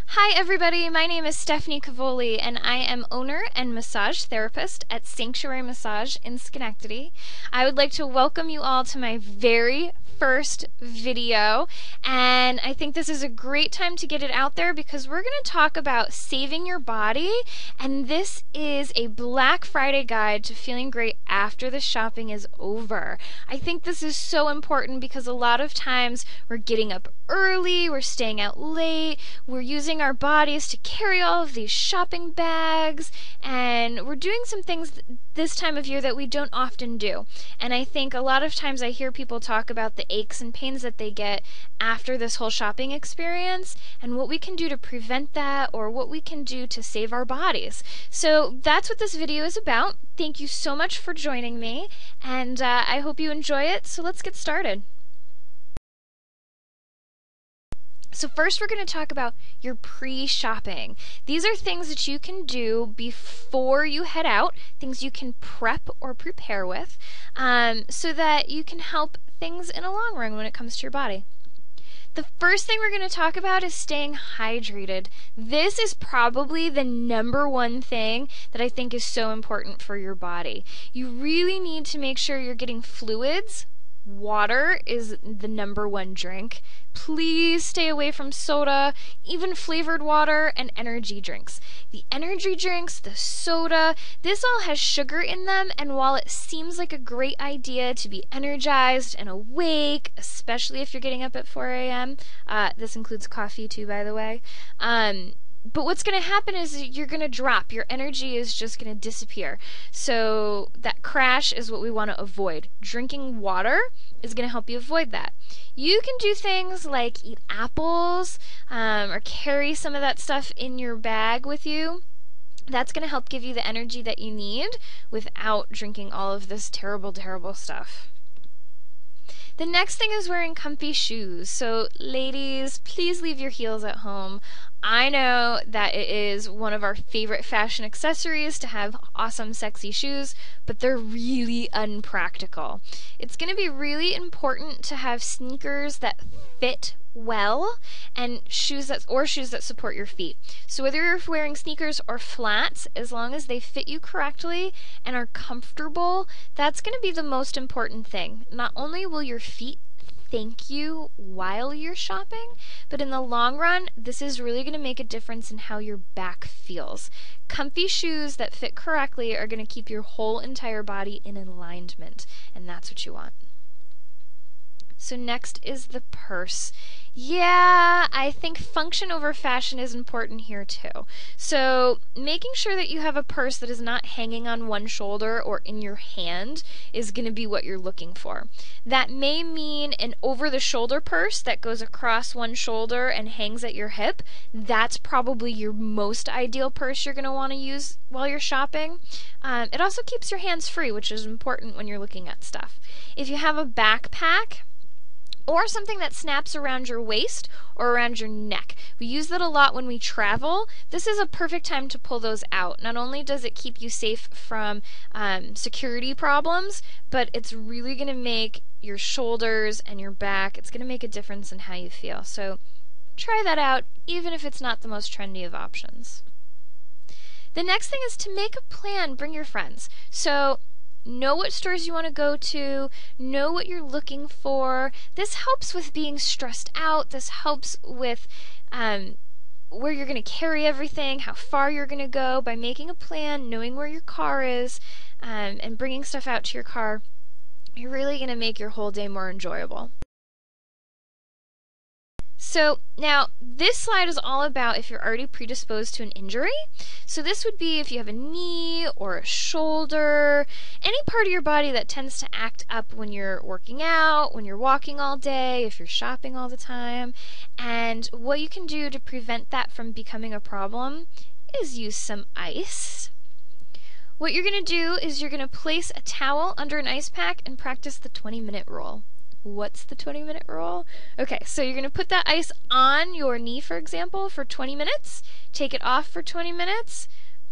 Hi everybody, my name is Stephanie Cavoli and I am owner and massage therapist at Sanctuary Massage in Schenectady. I would like to welcome you all to my very first video, and I think this is a great time to get it out there because we're going to talk about saving your body, and this is a Black Friday guide to feeling great after the shopping is over. I think this is so important because a lot of times we're getting up early, we're staying out late, we're using our bodies to carry all of these shopping bags, and we're doing some things this time of year that we don't often do. And I think a lot of times I hear people talk about the aches and pains that they get after this whole shopping experience and what we can do to prevent that or what we can do to save our bodies. So that's what this video is about. Thank you so much for joining me, and I hope you enjoy it. So let's get started. So first we're going to talk about your pre-shopping. These are things that you can do before you head out, things you can prep or prepare with, so that you can help things in a long run when it comes to your body. The first thing we're going to talk about is staying hydrated. This is probably the number one thing that I think is so important for your body. You really need to make sure you're getting fluids. Water is the number one drink. Please stay away from soda, even flavored water, and energy drinks. The energy drinks, the soda, this all has sugar in them, and while it seems like a great idea to be energized and awake, especially if you're getting up at 4 a.m., this includes coffee too, by the way, but what's going to happen is you're going to drop. Your energy is just going to disappear. So that crash is what we want to avoid. Drinking water is going to help you avoid that. You can do things like eat apples or carry some of that stuff in your bag with you. That's going to help give you the energy that you need without drinking all of this terrible, terrible stuff. The next thing is wearing comfy shoes. So ladies, please leave your heels at home. I know that it is one of our favorite fashion accessories to have awesome, sexy shoes, but they're really unpractical. It's going to be really important to have sneakers that fit well and shoes that support your feet. So whether you're wearing sneakers or flats, as long as they fit you correctly and are comfortable, that's going to be the most important thing. Not only will your feet thank you while you're shopping, but in the long run, this is really going to make a difference in how your back feels. Comfy shoes that fit correctly are going to keep your whole entire body in alignment, and that's what you want. So next is the purse. Yeah, I think function over fashion is important here too. So making sure that you have a purse that is not hanging on one shoulder or in your hand is going to be what you're looking for. That may mean an over-the-shoulder purse that goes across one shoulder and hangs at your hip. That's probably your most ideal purse you're going to want to use while you're shopping. It also keeps your hands free, which is important when you're looking at stuff. If you have a backpack, or something that snaps around your waist or around your neck. We use that a lot when we travel. This is a perfect time to pull those out. Not only does it keep you safe from security problems, but it's really going to make your shoulders and your back, it's going to make a difference in how you feel. So try that out, even if it's not the most trendy of options. The next thing is to make a plan. Bring your friends. So know what stores you want to go to, know what you're looking for. This helps with being stressed out. This helps with where you're going to carry everything, how far you're going to go. By making a plan, knowing where your car is, and bringing stuff out to your car, you're really going to make your whole day more enjoyable. So now this slide is all about if you're already predisposed to an injury. So this would be if you have a knee or a shoulder, any part of your body that tends to act up when you're working out, when you're walking all day, if you're shopping all the time. And what you can do to prevent that from becoming a problem is use some ice. What you're going to do is you're going to place a towel under an ice pack and practice the 20-minute rule. What's the 20-minute rule? Okay, so you're going to put that ice on your knee, for example, for 20 minutes, take it off for 20 minutes,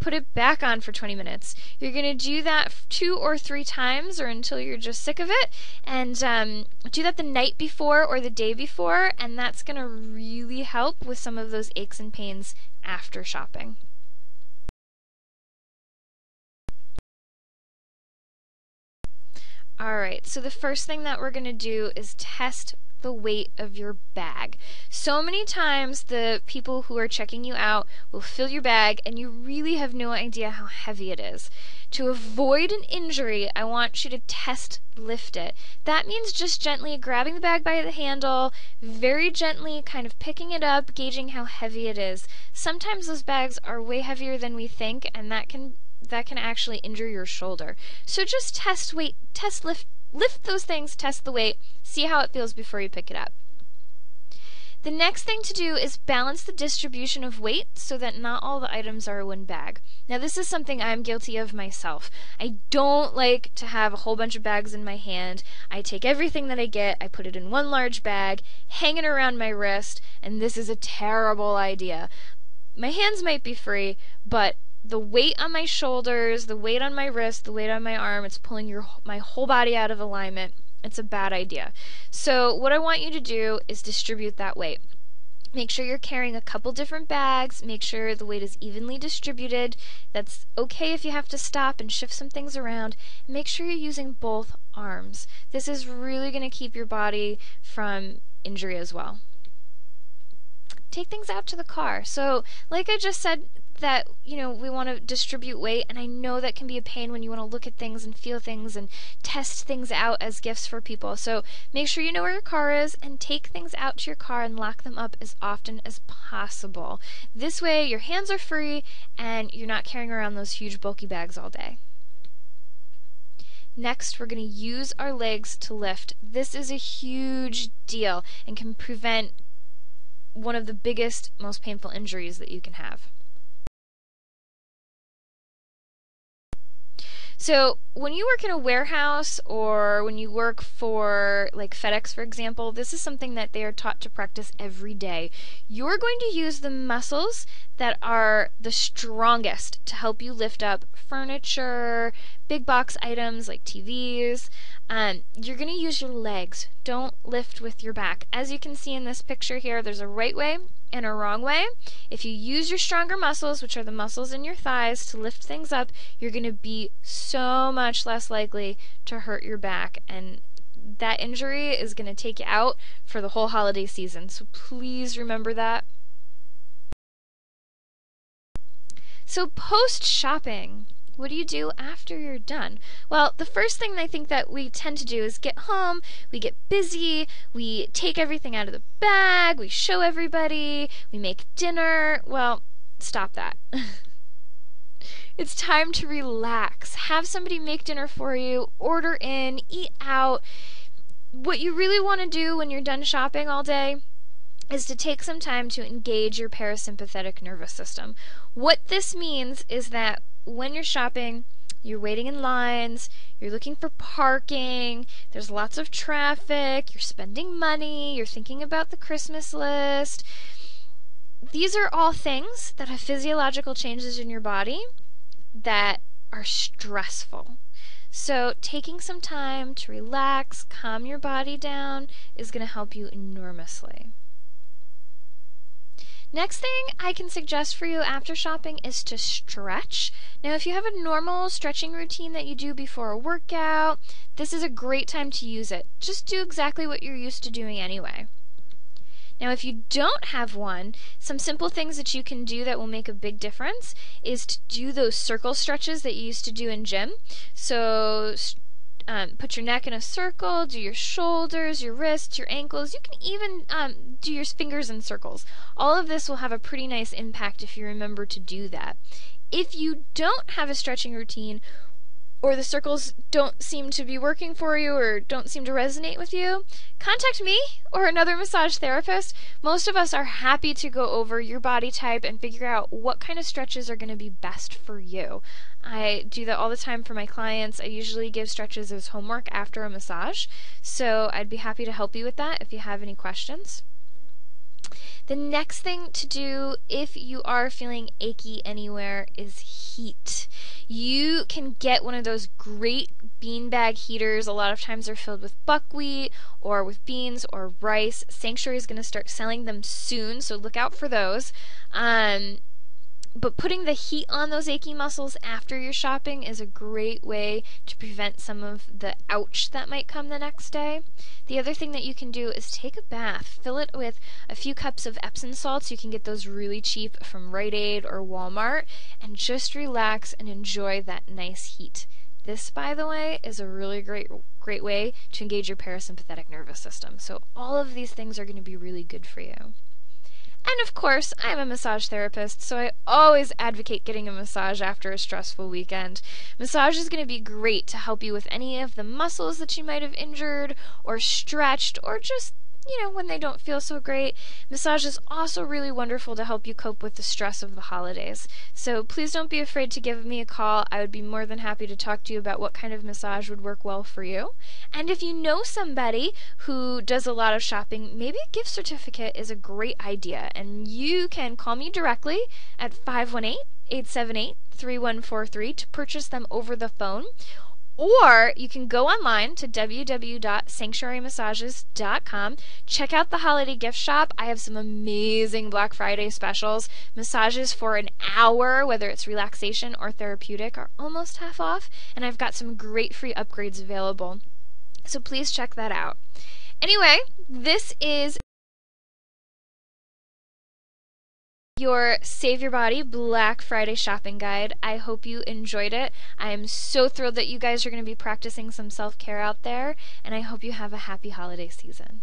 put it back on for 20 minutes. You're going to do that 2 or 3 times or until you're just sick of it, and do that the night before or the day before, and that's going to really help with some of those aches and pains after shopping. Alright, so the first thing that we're going to do is test the weight of your bag. So many times the people who are checking you out will fill your bag and you really have no idea how heavy it is. To avoid an injury, I want you to test lift it. That means just gently grabbing the bag by the handle, very gently kind of picking it up, gauging how heavy it is. Sometimes those bags are way heavier than we think, and that can actually injure your shoulder. So just test weight, test lift those things, test the weight, see how it feels before you pick it up. The next thing to do is balance the distribution of weight so that not all the items are in one bag. Now this is something I'm guilty of myself. I don't like to have a whole bunch of bags in my hand. I take everything that I get, I put it in one large bag, hang it around my wrist, and this is a terrible idea. My hands might be free, but the weight on my shoulders, the weight on my wrist, the weight on my arm, it's pulling my whole body out of alignment. It's a bad idea. So what I want you to do is distribute that weight. Make sure you're carrying a couple different bags. Make sure the weight is evenly distributed. That's okay if you have to stop and shift some things around. Make sure you're using both arms. This is really going to keep your body from injury as well. Take things out to the car. So like I just said, that we want to distribute weight, and I know that can be a pain when you want to look at things and feel things and test things out as gifts for people. So make sure you know where your car is and take things out to your car and lock them up as often as possible. This way your hands are free and you're not carrying around those huge bulky bags all day. Next, we're going to use our legs to lift. This is a huge deal and can prevent one of the biggest, most painful injuries that you can have. So when you work in a warehouse or when you work for like FedEx, for example, this is something that they are taught to practice every day. You're going to use the muscles that are the strongest to help you lift up furniture, big box items like TVs. You're going to use your legs. Don't lift with your back. As you can see in this picture here, there's a right way and a wrong way. If you use your stronger muscles, which are the muscles in your thighs, to lift things up, you're going to be so much less likely to hurt your back, and that injury is going to take you out for the whole holiday season. So please remember that. So post-shopping, what do you do after you're done? Well, the first thing I think that we tend to do is get home, we get busy, we take everything out of the bag, we show everybody, we make dinner. Well, stop that. It's time to relax. Have somebody make dinner for you, order in, eat out. What you really want to do when you're done shopping all day is to take some time to engage your parasympathetic nervous system. What this means is that when you're shopping, you're waiting in lines, you're looking for parking, there's lots of traffic, you're spending money, you're thinking about the Christmas list. These are all things that have physiological changes in your body that are stressful. So taking some time to relax, calm your body down is going to help you enormously. Next thing I can suggest for you after shopping is to stretch. Now, if you have a normal stretching routine that you do before a workout, this is a great time to use it. Just do exactly what you're used to doing anyway. Now, if you don't have one, some simple things that you can do that will make a big difference is to do those circle stretches that you used to do in gym. So put your neck in a circle, do your shoulders, your wrists, your ankles. You can even do your fingers in circles. All of this will have a pretty nice impact if you remember to do that. If you don't have a stretching routine, or the circles don't seem to be working for you or don't seem to resonate with you, contact me or another massage therapist. Most of us are happy to go over your body type and figure out what kind of stretches are going to be best for you. I do that all the time for my clients. I usually give stretches as homework after a massage, so I'd be happy to help you with that if you have any questions. The next thing to do if you are feeling achy anywhere is heat. You can get one of those great beanbag heaters. A lot of times they're filled with buckwheat or with beans or rice. Sanctuary is going to start selling them soon, so look out for those. But putting the heat on those achy muscles after you're shopping is a great way to prevent some of the ouch that might come the next day. The other thing that you can do is take a bath. Fill it with a few cups of Epsom salts. You can get those really cheap from Rite Aid or Walmart, and just relax and enjoy that nice heat. This, by the way, is a really great way to engage your parasympathetic nervous system. So all of these things are going to be really good for you. And of course, I'm a massage therapist, so I always advocate getting a massage after a stressful weekend. Massage is going to be great to help you with any of the muscles that you might have injured or stretched, or just, when they don't feel so great. Massage is also really wonderful to help you cope with the stress of the holidays. So please don't be afraid to give me a call. I would be more than happy to talk to you about what kind of massage would work well for you. And if you know somebody who does a lot of shopping, maybe a gift certificate is a great idea. And you can call me directly at 518-878-3143 to purchase them over the phone. Or you can go online to www.sanctuarymassages.com. Check out the holiday gift shop. I have some amazing Black Friday specials. Massages for an hour, whether it's relaxation or therapeutic, are almost half off. And I've got some great free upgrades available. So please check that out. Anyway, this is your Save Your Body Black Friday shopping guide. I hope you enjoyed it. I am so thrilled that you guys are going to be practicing some self-care out there, and I hope you have a happy holiday season.